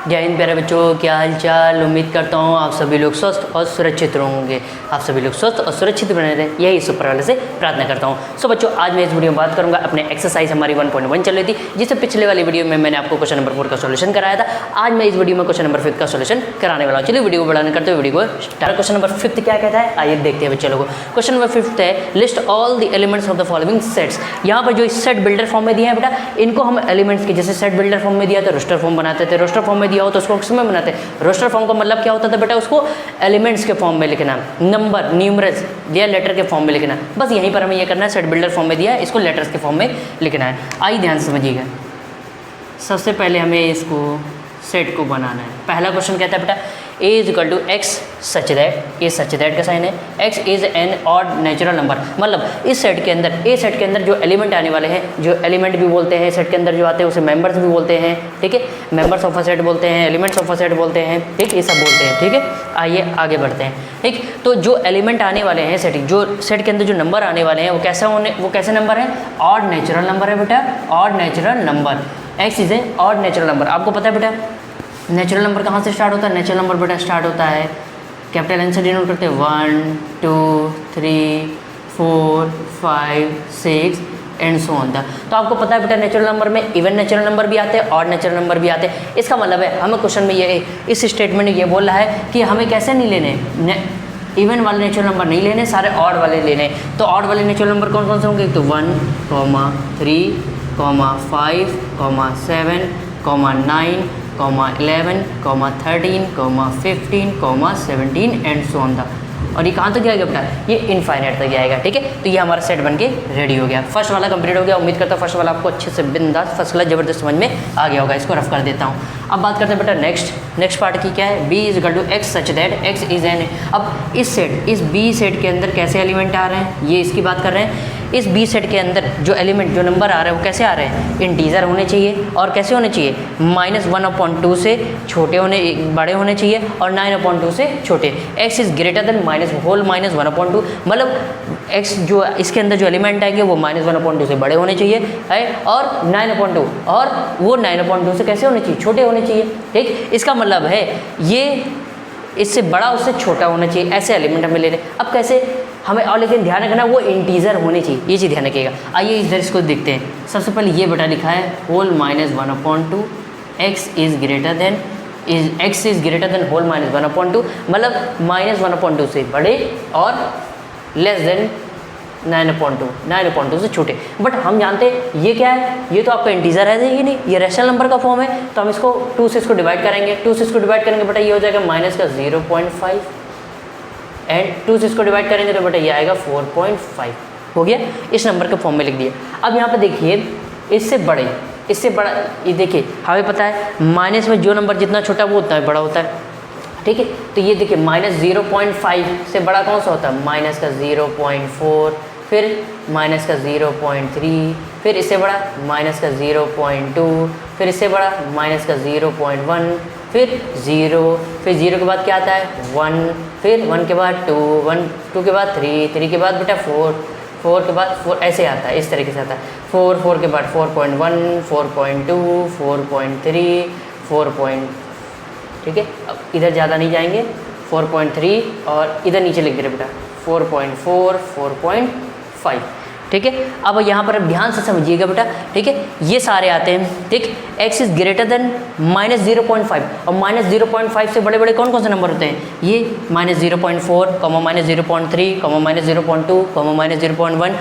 जय हिंद प्यारे बच्चों, क्या हाल चाल। उम्मीद करता हूँ आप सभी लोग स्वस्थ और सुरक्षित होंगे। आप सभी लोग स्वस्थ और सुरक्षित बने रहें, यही ईश्वर वाले से प्रार्थना करता हूँ। सो बच्चों, आज मैं इस वीडियो में बात करूँगा अपने एक्सरसाइज हमारी 1.1 चल रही थी, जिससे पिछले वाली वीडियो में मैंने आपको क्वेश्चन नंबर 4 का सोल्यूशन कराया था। आज मैं इस वीडियो में क्वेश्चन नंबर 5 का सोल्यूशन कराने वाला हूँ। चलिए वीडियो को बढ़ाने करते हुए वीडियो को स्टार्ट। क्वेश्चन नंबर 5 क्या कहता है, आइए देखते हैं बच्चे लोगों को। क्वेश्चन नंबर 5 है, list all the elements of the following sets. यहाँ पर जो सेट बिल्डर फॉर्म में दिया है बेटा, इनको हम एलिमेंट्स के, जैसे सेट बिल्डर फॉर्म में दिया तो रोस्टर फॉर्म बनाते थे, रोस्टर फॉर्म में दिया हो तो उसको किसमें बनाते हैं, रोस्टर फॉर्म का मतलब क्या होता था बेटा, उसको एलिमेंट्स के फॉर्म में लिखना, नंबर न्यूमरल्स या लेटर के फॉर्म में लिखना। बस यहीं पर हमें ये करना है, सेट बिल्डर फॉर्म में दिया है, इसको लेटर्स के फॉर्म में लिखना है। आइए ध्यान से समझिएगा। सबसे पहले हमें इसको सेट को बनाना है। पहला क्वेश्चन कहता है बेटा, a is equal to X such that, ये सच दैट का साइन है, x is an odd natural number. मतलब इस सेट के अंदर, ए सेट के अंदर जो एलिमेंट आने वाले हैं, जो एलिमेंट भी बोलते हैं सेट के अंदर जो आते हैं उसे मेंबर्स भी बोलते हैं, ठीक है। मेंबर्स ऑफ अ सेट बोलते हैं, एलिमेंट्स ऑफ अ सेट बोलते हैं, ठीक, ये सब बोलते हैं, ठीक है। आइए आगे बढ़ते हैं, ठीक। तो जो एलिमेंट आने वाले हैं सेट, जो सेट के अंदर जो नंबर आने वाले हैं वो कैसे नंबर हैं, ऑड नेचुरल नंबर है बेटा, odd natural number. x is a odd natural number. आपको पता है बेटा नेचुरल नंबर कहाँ से स्टार्ट होता है, नेचुरल नंबर बेटा स्टार्ट होता है कैपिटल एन से डिनोट करते हैं 1 2 3 4 5 6 एंड सो ऑन द। तो आपको पता है बेटा नेचुरल नंबर में इवन नेचुरल नंबर भी आते हैं, ऑड नेचुरल नंबर भी आते हैं। इसका मतलब है हमें क्वेश्चन में ये, इस स्टेटमेंट में ये बोल रहा है कि हमें कैसे नहीं लेने, इवन वाले नेचुरल नंबर नहीं लेने, सारे ऑड वाले लेने। तो ऑड वाले नेचुरल नंबर कौन कौन से होंगे, तो 1, 3, 5, 7, 9, 11, 13, 15, 17 एंड सो ऑन द। और ये कहाँ तक जाएगा बेटा, ये इनफाइनाइट तक जाएगा, ठीक है। तो ये हमारा सेट बन के रेडी हो गया। फर्स्ट वाला कंप्लीट हो गया। उम्मीद करता हूँ फर्स्ट वाला आपको अच्छे से बिंदास फर्स्ट क्लास जबरदस्त समझ में आ गया होगा। इसको रफ कर देता हूँ। अब बात करते हैं बेटा नेक्स्ट पार्ट की, क्या है, b is equal to X such that X is N. अब इस b सेट के अंदर कैसे एलिमेंट आ रहे हैं, ये इसकी बात कर रहे हैं। इस b सेट के अंदर जो एलिमेंट, जो नंबर आ रहे हैं वो कैसे आ रहे हैं, इंटीजर होने चाहिए। और कैसे होने चाहिए, -1/2 से बड़े होने चाहिए और 9/2 से छोटे। x is greater then -1/2। मतलब x जो इसके अंदर जो एलिमेंट आएंगे वो -1/2 से बड़े होने चाहिए है, और 9/2, और वो 9/2 से कैसे होने चाहिए, छोटे होने चाहिए, ठीक। इसका मतलब है ये इससे बड़ा उससे छोटा होना चाहिए, ऐसे एलिमेंट हमें ले रहे। अब कैसे हमें, और लेकिन ध्यान रखना वो इंटीजर होने चाहिए, ये चीज़ ध्यान रखिएगा। आइए इधर इसको देखते हैं। सबसे पहले ये बेटा लिखा है whole -1/2, x is greater than whole -1/2, मतलब -1/2 से बड़े और लेस देन 9/2 से छोटे। बट हम जानते हैं ये क्या है, ये तो आपका इंटीजर है ही नहीं, ये रैशनल नंबर का फॉर्म है। तो हम इसको 2 से इसको डिवाइड करेंगे, 2 से इसको डिवाइड करेंगे बेटा ये हो जाएगा -0.5, एंड 2 से इसको डिवाइड करेंगे तो बेटा ये आएगा 4.5। हो गया, इस नंबर के फॉर्म में लिख दिया। अब यहाँ पे देखिए इससे बड़ा, ये देखिए हमें पता है माइनस में जो नंबर जितना छोटा वो उतना बड़ा होता है, ठीक है। तो ये देखिए -0.5 से बड़ा कौन सा होता है, -0.4, फिर -0.3, फिर इससे बड़ा -0.2, फिर इससे बड़ा -0.1, फिर 0, फिर 0 के बाद क्या आता है 1, फिर 1 के बाद 2, 2 के बाद 3 के बाद बेटा 4 के बाद 4, ऐसे आता है, इस तरीके से आता है। 4 के बाद 4.1, 4.2, 4.3, 4. ठीक है। अब इधर ज़्यादा नहीं जाएंगे, 4.3 और इधर नीचे लिख दे रहे बेटा 4.4, 4.5, ठीक है। अब यहाँ पर अब ध्यान से समझिएगा बेटा, ठीक है। ये सारे आते हैं, ठीक। x इज ग्रेटर देन -0.5, और -0.5 से बड़े बड़े कौन कौन से नंबर होते हैं, ये -0.4, -0.3, -0.2, -0.1,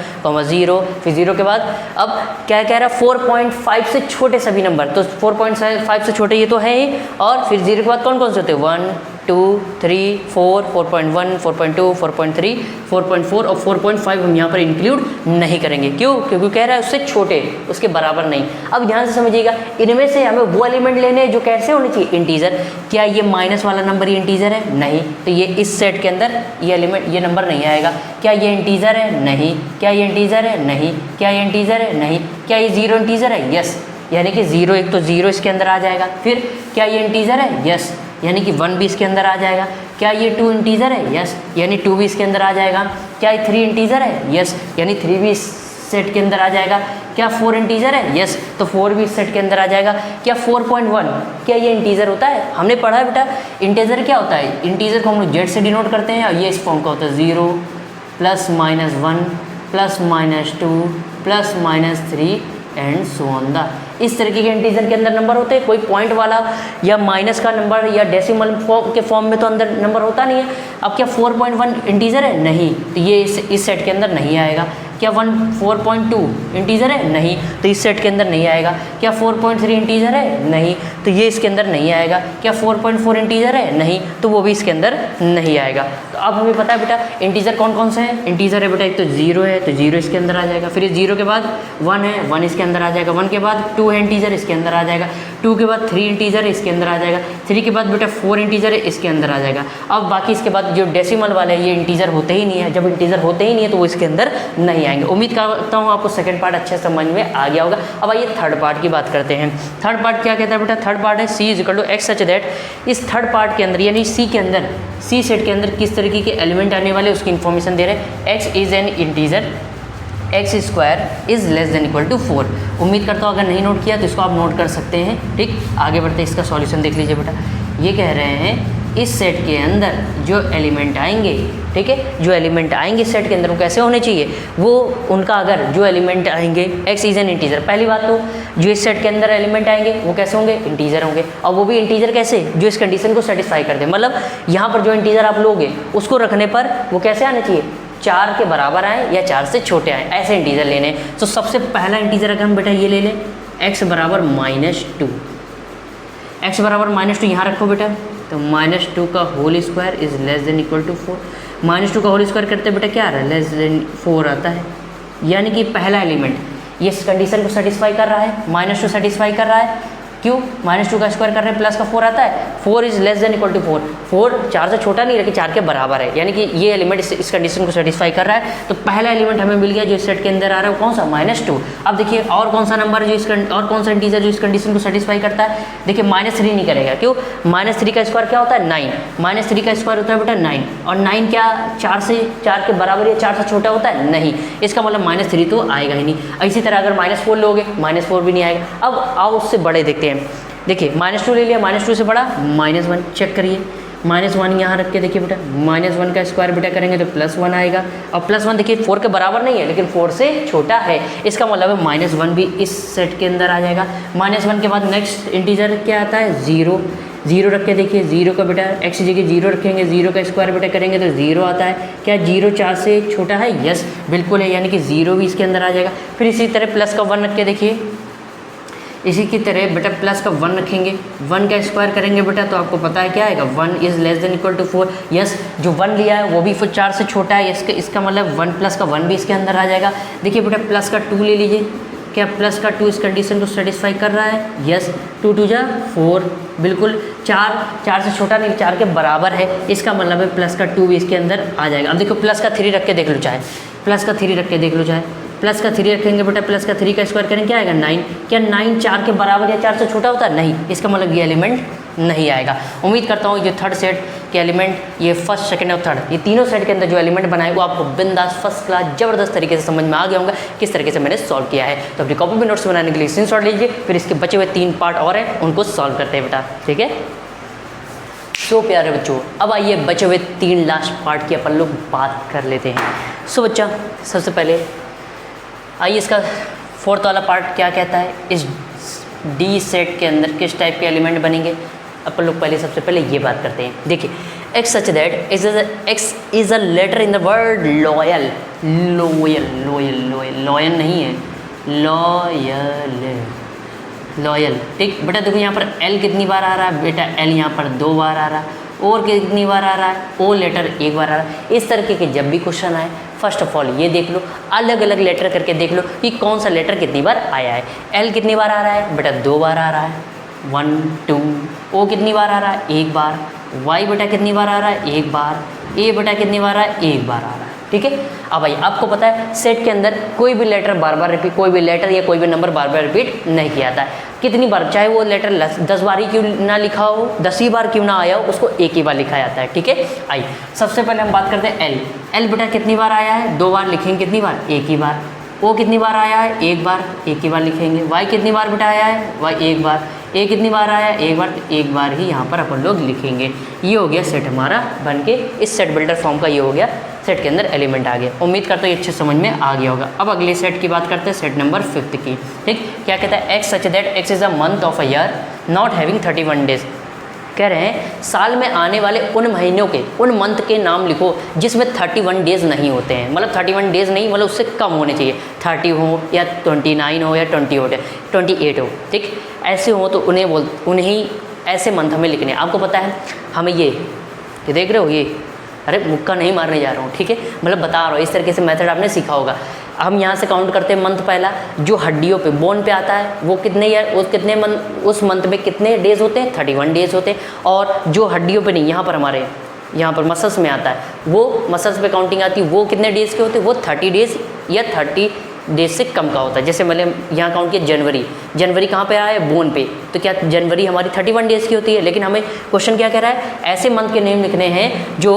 0, फिर 0 के बाद अब क्या कह रहा है 4.5 से छोटे सभी नंबर। तो 4.5 से छोटे ये तो है ही, और फिर 0 के बाद कौन कौन से होते हैं 1, 2, 3, 4, 4.1, 4.2, 4.3, 4.4 और 4.5 हम यहाँ पर इंक्लूड नहीं करेंगे। क्यों, क्योंकि कह रहा है उससे छोटे, उसके बराबर नहीं। अब ध्यान से समझिएगा, इनमें से हमें वो एलिमेंट लेने हैं जो कैसे होने चाहिए, इंटीजर। क्या ये माइनस वाला नंबर ये इंटीजर है, नहीं। तो ये इस सेट के अंदर ये एलिमेंट, ये नंबर नहीं आएगा। क्या ये इंटीजर है, नहीं। क्या ये इंटीजर है, नहीं। क्या ये इंटीजर है, नहीं। क्या ये 0 इंटीजर है, यस, यानी कि 0, एक तो 0 इसके अंदर आ जाएगा। फिर क्या ये इंटीजर है, यस, यानी कि 1 भी इसके अंदर आ जाएगा। क्या ये 2 इंटीजर है, यस, यानी 2 भी इसके अंदर आ जाएगा। क्या ये 3 इंटीजर है, यस, यानी 3 भी सेट के अंदर आ जाएगा। क्या 4 इंटीजर है? यस, तो 4 भी इस सेट के अंदर आ जाएगा। क्या 4.1 क्या ये इंटीजर होता है? हमने पढ़ा है बेटा इंटीजर क्या होता है। इंटीजर को हम लोग जेड से डिनोट करते हैं और ये इस फॉर्म का होता है 0 +-1 +-2 +-3 एंड सो ऑन द। इस तरीके के इंटीजर के अंदर नंबर होते हैं। कोई पॉइंट वाला या माइनस का नंबर या डेसिमल के फॉर्म में तो अंदर नंबर होता नहीं है। अब क्या 4.1 इंटीजर है? नहीं, तो ये इस सेट के अंदर नहीं आएगा। क्या 4.2 इंटीजर है? नहीं, तो इस सेट के अंदर नहीं आएगा। क्या 4.3 इंटीजर है? नहीं, तो ये इसके अंदर नहीं आएगा। क्या 4.4 इंटीजर है? नहीं, तो वो भी इसके अंदर नहीं आएगा। तो अब हमें पता है बेटा इंटीजर कौन कौन से हैं। इंटीजर है बेटा एक तो 0 है, तो 0 इसके अंदर आ जाएगा। फिर 0 के बाद 1 है, 1 इसके अंदर आ जाएगा। 1 के बाद 2 है इंटीजर, इसके अंदर आ जाएगा। 2 के बाद 3 इंटीजर है, इसके अंदर आ जाएगा। 3 के बाद बेटा 4 इंटीजर है, इसके अंदर आ जाएगा। अब बाकी इसके बाद जो डेसिमल वाले हैं ये इंटीजर होते ही नहीं है। जब इंटीजर होते ही नहीं है तो वो इसके अंदर नहीं आएंगे। उम्मीद करता हूँ आपको सेकंड पार्ट अच्छे समझ में आ गया होगा। अब आइए थर्ड पार्ट की बात करते हैं। थर्ड पार्ट क्या कहता है बेटा? थर्ड पार्ट है C = x सच दैट। इस थर्ड पार्ट के अंदर यानी C के अंदर, C सेट के अंदर किस तरीके के एलिमेंट आने वाले उसकी इन्फॉर्मेशन दे रहे हैं। x is an integer, x² is < 4। उम्मीद करता हूँ अगर नहीं नोट किया तो इसको आप नोट कर सकते हैं। ठीक, आगे बढ़ते इसका सॉल्यूशन देख लीजिए बेटा। ये कह रहे हैं इस सेट के अंदर जो एलिमेंट आएंगे, ठीक है, जो एलिमेंट आएंगे सेट के अंदर वो कैसे होने चाहिए। वो उनका अगर जो एलिमेंट आएंगे x इज़ एन इंटीजर, पहली बात तो जो इस सेट के अंदर एलिमेंट आएंगे वो कैसे होंगे? इंटीजर होंगे। और वो भी इंटीजर कैसे? जो इस कंडीशन को सेटिस्फाई कर दे। मतलब यहाँ पर जो इंटीजर आप लोगे उसको रखने पर वो कैसे आने चाहिए? 4 के बराबर आए या 4 से छोटे आए, ऐसे इंटीजर लेने। तो सबसे पहला इंटीजर अगर हम बेटा ये ले लें x बराबर -2, x बराबर -2 यहाँ रखो बेटा। तो -2 का होल स्क्वायर इज़ < 4। -2 का होल स्क्वायर करते बेटा क्या आ रहा है? <4 आता है। यानी कि पहला एलिमेंट ये इस कंडीशन को सेटिस्फाई कर रहा है, -2 सेटिस्फाई कर रहा है। क्यों? -2 का स्क्वायर कर रहे हैं, प्लस का 4 आता है। 4 इज़ < 4। 4 4 से छोटा नहीं, लेकिन 4 के बराबर है। यानी कि ये एलिमेंट इस कंडीशन को सेटिस्फाई कर रहा है। तो पहला एलिमेंट हमें मिल गया जो इस सेट के अंदर आ रहा है। वो कौन सा? -2। अब देखिए और कौन सा नंबर जो और कौन सा इंटीजर जो इस कंडीशन को सेटिस्फाई करता है? देखिए -3 नहीं करेगा। क्यों? -3 का स्क्वायर क्या होता है? 9। -3 का स्क्वायर होता है बेटा 9। और 9 क्या 4 के बराबर या 4 से छोटा होता है? नहीं। इसका मतलब -3 तो आएगा ही नहीं। इसी तरह अगर -4 लोगे, -4 भी नहीं आएगा। अब आओ उससे बड़े देखते हैं। देखिए -2 ले लिया, -2 से बड़ा -1 चेक करिए। -1 यहाँ रख के देखिए बेटा, -1 का स्क्वायर बेटा करेंगे तो +1 आएगा। और +1 देखिए 4 के बराबर नहीं है लेकिन 4 से छोटा है। इसका मतलब है -1 भी इस सेट के अंदर आ जाएगा। -1 के बाद नेक्स्ट इंटीजर क्या आता है? 0। 0 रख के देखिए, 0 का बेटा x जगह 0 रखेंगे, 0 का स्क्वायर बेटा करेंगे तो 0 आता है। क्या 0 4 से छोटा है? यस बिल्कुल है, यानी कि 0 भी इसके अंदर आ जाएगा। फिर इसी तरह प्लस का 1 रख के देखिए, इसी की तरह बेटा प्लस का 1 रखेंगे, 1 का स्क्वायर करेंगे बेटा तो आपको पता है क्या आएगा? 1 इज़ < 4। यस, जो 1 लिया है वो भी 4 से छोटा है। इसका मतलब 1 प्लस का 1 भी इसके अंदर आ जाएगा। देखिए बेटा प्लस का 2 ले लीजिए। क्या प्लस का 2 इस कंडीशन को सेटिस्फाई कर रहा है? यस, 2 2 जा 4, बिल्कुल। 4 से छोटा नहीं, 4 के बराबर है। इसका मतलब है प्लस का 2 भी इसके अंदर आ जाएगा। अब देखो प्लस का 3 रख के देख लो चाहे, प्लस का 3 रख के देख लो चाहे। प्लस का 3 रखेंगे बेटा, प्लस का 3 का स्क्वायर करेंगे क्या आएगा? 9। क्या 9 4 के बराबर या 4 से छोटा होता है? नहीं। इसका मतलब ये एलिमेंट नहीं आएगा। उम्मीद करता हूँ ये थर्ड सेट के एलिमेंट, ये फर्स्ट सेकंड और थर्ड, ये तीनों सेट के अंदर जो एलिमेंट बनाए वो आपको बिंदास फर्स्ट क्लास ज़बरदस्त तरीके से समझ में आ गया होगा किस तरीके से मैंने सॉल्व किया है। तो अपनी कॉपी में नोट्स बनाने के लिए स्क्रीनशॉट लीजिए, फिर इसके बचे हुए 3 पार्ट और हैं उनको सॉल्व करते हैं बेटा, ठीक है। सो प्यारे बच्चों, अब आइए बचे हुए 3 लास्ट पार्ट की अपन लोग बात कर लेते हैं। सो बच्चा सबसे पहले आइए इसका 4th वाला पार्ट क्या कहता है, इस डी सेट के अंदर किस टाइप के एलिमेंट बनेंगे। अपन लोग पहले सबसे पहले ये बात करते हैं। देखिए x such that x is a letter in the word loyal. Loyal नहीं है, लॉयल। ठीक बेटा, देखो यहाँ पर l कितनी बार आ रहा है बेटा? l यहाँ पर 2 बार आ रहा है। और कितनी बार आ रहा है? ओ लेटर 1 बार आ रहा है। इस तरीके के जब भी क्वेश्चन आए, फर्स्ट ऑफ ऑल ये देख लो, अलग अलग लेटर करके देख लो कि कौन सा लेटर कितनी बार आया है। एल कितनी बार आ रहा है बेटा? 2 बार आ रहा है, 1 2। ओ कितनी बार आ रहा है? 1 बार। वाई बेटा कितनी बार आ रहा है? 1 बार। ए बेटा कितनी बार आ रहा है? 1 बार आ रहा है। ठीक है। अब भाई आपको पता है सेट के अंदर कोई भी लेटर बार बार रिपीट, कोई भी लेटर या कोई भी नंबर बार बार रिपीट नहीं किया जाता है। कितनी बार, चाहे वो लेटर 10 बार ही क्यों ना लिखा हो, 10 ही बार क्यों ना आया हो, उसको 1 ही बार लिखा जाता है। ठीक है। आइए सबसे पहले हम बात करते हैं एल। एल बेटा कितनी बार आया है? 2 बार। लिखेंगे कितनी बार? 1 ही बार। ओ कितनी बार आया है, एक बार, एक ही बार लिखेंगे। वाई कितनी बार बेटा आया है, वाई एक बार। ए कितनी बार आया है, एक बार, तो एक बार ही यहाँ पर अपन लोग लिखेंगे। ये हो गया सेट हमारा बन के, इस सेट बिल्डर फॉर्म का ये हो गया, सेट के अंदर एलिमेंट आ गया। उम्मीद करता हूँ ये अच्छे समझ में आ गया होगा। अब अगले सेट की बात करते हैं, सेट नंबर 5 की। ठीक, क्या कहता है, x such that x is a month of a year not having 31 days. कह रहे हैं साल में आने वाले उन महीनों के, उन मंथ के नाम लिखो जिसमें 31 डेज़ नहीं होते हैं। मतलब 31 डेज़ नहीं, मतलब उससे कम होने चाहिए। 30 हो या 29 हो या 28 हो। ठीक, ऐसे हो तो उन्हें ऐसे मंथ हमें लिखने। आपको पता है हमें ये देख रहे हो, ये अरे मुक्का नहीं मारने जा रहा हूँ, ठीक है, मतलब बता रहा हूँ। इस तरीके से मेथड आपने सीखा होगा। हम यहाँ से काउंट करते हैं मंथ पहला, जो हड्डियों पे बोन पे आता है वो कितने ईयर, उस मंथ में कितने डेज़ होते हैं, 31 डेज़ होते हैं। और जो हड्डियों पे नहीं, यहाँ पर हमारे यहाँ पर मसल्स में आता है, वो मसल्स पे काउंटिंग आती है, वो कितने डेज़ के होते हैं, वो 30 डेज़ या 30 डेज से कम का होता है। जैसे मैंने यहाँ काउंट किया जनवरी कहाँ पे आया है, बोन पे, तो क्या जनवरी हमारी 31 डेज़ की होती है। लेकिन हमें क्वेश्चन क्या कह रहा है, ऐसे मंथ के नेम लिखने हैं जो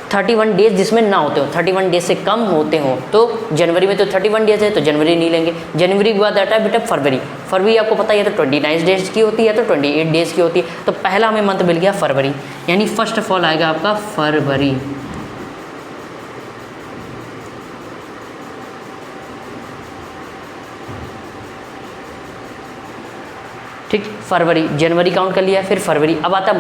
31 डेज जिसमें ना होते हो, 31 डेज से कम होते हों। तो जनवरी में तो 31 डेज है, तो जनवरी नहीं लेंगे। जनवरी के बाद आता है बेटा फरवरी आपको पता है, या तो 29 डेज की होती है या तो 28 डेज की होती है। तो पहला हमें मंथ मिल गया फरवरी, यानी फर्स्ट ऑफ ऑल आएगा आपका फरवरी। ठीक, फरवरी, जनवरी काउंट कर लिया, फिर फरवरी। अब आता है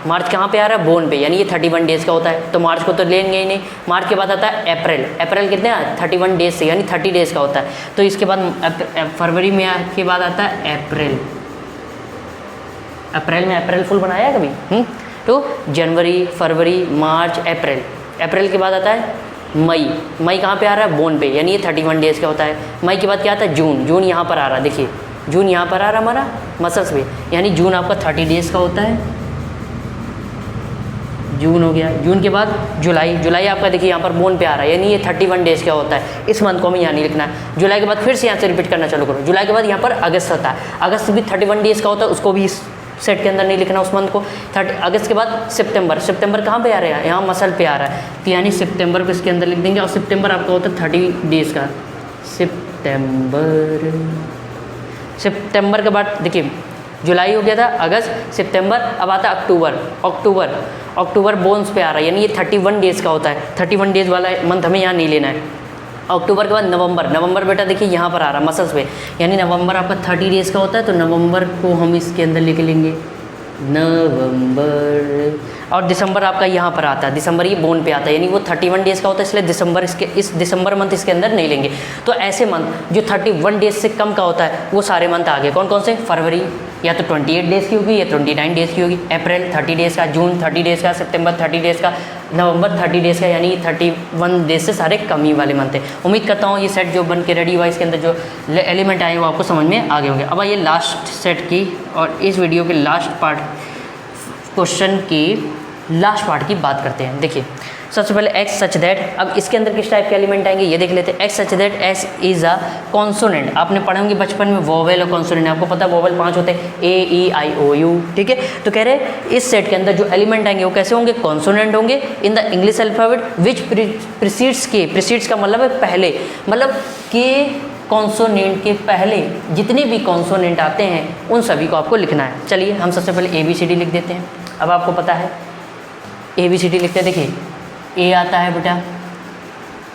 मार्च कहाँ पे आ रहा है, बोन पे, यानी ये 31 डेज़ का होता है, तो मार्च को तो लेंगे ही नहीं। मार्च के बाद आता है अप्रैल कितने 31 डेज से, यानी 30 डेज़ का होता है, तो इसके बाद फरवरी में के बाद आता है अप्रैल में अप्रैल फुल बनाया है कभी? तो जनवरी, फरवरी, मार्च, अप्रैल के बाद आता है मई कहाँ पे आ रहा है, बोन पे, यानी ये 31 डेज़ का होता है। मई के बाद क्या आता है, जून यहाँ पर आ रहा है, देखिए जून यहाँ पर आ रहा है हमारा मसल्स पे, यानी जून आपका 30 डेज़ का होता है। जून हो गया। जून के बाद जुलाई आपका देखिए यहाँ पर बोन पे आ रहा है, यानी ये 31 डेज़ का होता है। इस मंथ को हमें यहाँ नहीं लिखना है। जुलाई के बाद फिर से यहाँ से रिपीट करना चालू करो। जुलाई के बाद यहाँ पर अगस्त होता है, अगस्त भी 31 डेज़ का होता है, उसको भी इस सेट के अंदर नहीं लिखना उस मंथ को। अगस्त के बाद सितंबर कहाँ पे आ रहा है, यहाँ मसल पे आ रहा है, तो यानी सितंबर को इसके अंदर लिख देंगे। और सितंबर आपका होता है 30 डेज़ का। सितंबर के बाद देखिए जुलाई हो गया था, अगस्त, सितंबर, अब आता है अक्टूबर बोन्स पे आ रहा है, यानी ये 31 डेज़ का होता है। 31 डेज़ वाला मंथ हमें यहाँ नहीं लेना है। अक्टूबर के बाद नवंबर बेटा देखिए यहाँ पर आ रहा है मसल्स पे, यानी नवंबर आपका 30 डेज़ का होता है, तो नवंबर को हम इसके अंदर लिख लेंगे नवंबर। और दिसंबर आपका यहाँ पर आता है, दिसंबर ये बोन पे आता है, यानी वो 31 डेज़ का होता है, इसलिए इस दिसंबर मंथ इसके अंदर नहीं लेंगे। तो ऐसे मंथ जो 31 डेज़ से कम का होता है वो सारे मंथ आ गए। कौन कौन से, फरवरी या तो 28 डेज़ की होगी या 29 डेज़ की होगी, अप्रैल 30 डेज़ का, जून 30 डेज़ का, सितंबर 30 डेज़ का, नवंबर 30 डेज़ का, यानी 31 डेज़ से सारे कम ही वाले मंथ है। उम्मीद करता हूँ ये सेट जो बन के रेडी हुआ, इसके अंदर जो एलिमेंट आए वो आपको समझ में आ गए होंगे। अब आइए लास्ट सेट की और इस वीडियो के लास्ट पार्ट, क्वेश्चन की लास्ट पार्ट की बात करते हैं। देखिए सबसे पहले एक्स सच दैट, अब इसके अंदर किस टाइप के एलिमेंट आएंगे ये देख लेते हैं। X such that x is a consonant, आपने पढ़े होंगे बचपन में वोवेल और कॉन्सोनेंट, आपको पता है वोवेल 5 होते हैं, ए ई आई ओ यू, ठीक है। तो कह रहे हैं इस सेट के अंदर जो एलिमेंट आएंगे वो कैसे होंगे, कॉन्सोनेंट होंगे in the English alphabet which precedes का मतलब है पहले, मतलब के कॉन्सोनेंट के पहले जितने भी कॉन्सोनेंट आते हैं उन सभी को आपको लिखना है। चलिए हम सबसे पहले ए बी सी डी लिख देते हैं। अब आपको पता है ए बी सी डी लिखते हैं, देखिए ए आता है बेटा,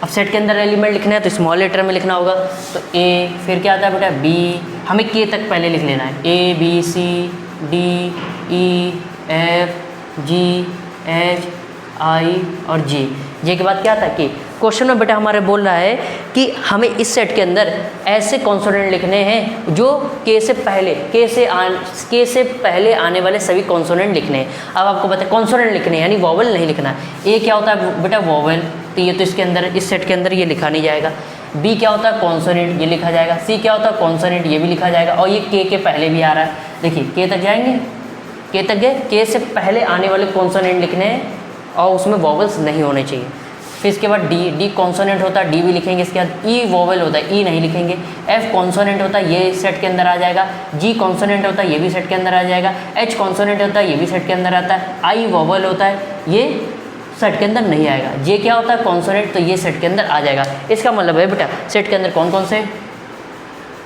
अब सेट के अंदर एलिमेंट लिखना है तो स्मॉल लेटर में लिखना होगा, तो ए, फिर क्या आता है बेटा बी, हमें के तक पहले लिख लेना है, A B C D E F G H I और जी, जे के बाद क्या आता है के। क्वेश्चन में बेटा हमारे बोल रहा है कि हमें इस सेट के अंदर ऐसे कॉन्सोनेंट लिखने हैं जो के से पहले आने वाले सभी कॉन्सोनेंट लिखने हैं। अब आपको पता है कॉन्सोनेंट लिखने हैं यानी वॉवल नहीं लिखना है। ए क्या होता है बेटा वॉवल, तो ये तो इसके अंदर इस सेट के अंदर ये लिखा नहीं जाएगा। बी क्या होता है कॉन्सोनेंट, ये लिखा जाएगा। सी क्या होता है कॉन्सोनेंट, ये भी लिखा जाएगा। और ये के पहले भी आ रहा है, देखिए के तक जाएंगे, के तक गए, के से पहले आने वाले कॉन्सोनेंट लिखने हैं और उसमें वॉवल्स नहीं होने चाहिए। फिर इसके बाद डी कॉन्सोनेंट होता है, डी भी लिखेंगे। इसके बाद ई वॉवल होता है, ई नहीं लिखेंगे। एफ कॉन्सोनेंट होता है, ये सेट के अंदर आ जाएगा। जी कॉन्सोनेंट होता है, ये भी सेट के अंदर आ जाएगा। एच कॉन्सोनेंट होता है, ये भी सेट के अंदर आता है। आई वॉवल होता है, ये सेट के अंदर नहीं आएगा। जे क्या होता है कॉन्सोनेंट, तो ये सेट के अंदर आ जाएगा। इसका मतलब है बेटा सेट के अंदर कौन कौन से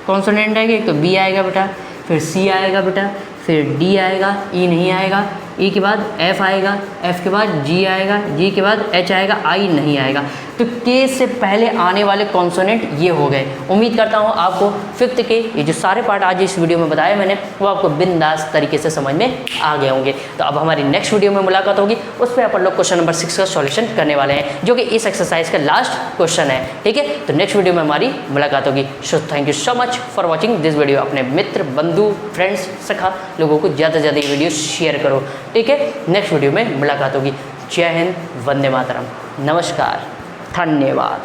कॉन्सोनेंट आएंगे, तो बी आएगा बेटा, फिर सी आएगा बेटा, फिर डी आएगा, ई नहीं आएगा, ई के बाद एफ आएगा, एफ के बाद जी आएगा, जी के बाद एच आएगा, आई नहीं आएगा। तो के से पहले आने वाले कॉन्सोनेंट ये हो गए। उम्मीद करता हूँ आपको फिफ्थ के ये जो सारे पार्ट आज इस वीडियो में बताए मैंने वो आपको बिंदास तरीके से समझ में आ गए होंगे। तो अब हमारी नेक्स्ट वीडियो में मुलाकात होगी, उस पर अपन लोग क्वेश्चन नंबर 6 का सॉल्यूशन करने वाले हैं, जो कि इस एक्सरसाइज का लास्ट क्वेश्चन है। ठीक है, तो नेक्स्ट वीडियो में हमारी मुलाकात होगी। So thank you so much for watching this video. अपने मित्र, बंधु, फ्रेंड्स, सखा लोगों को ज़्यादा से ज़्यादा ये वीडियो शेयर करो। ठीक है, नेक्स्ट वीडियो में मुलाकात होगी। जय हिंद, वंदे मातरम, नमस्कार, धन्यवाद।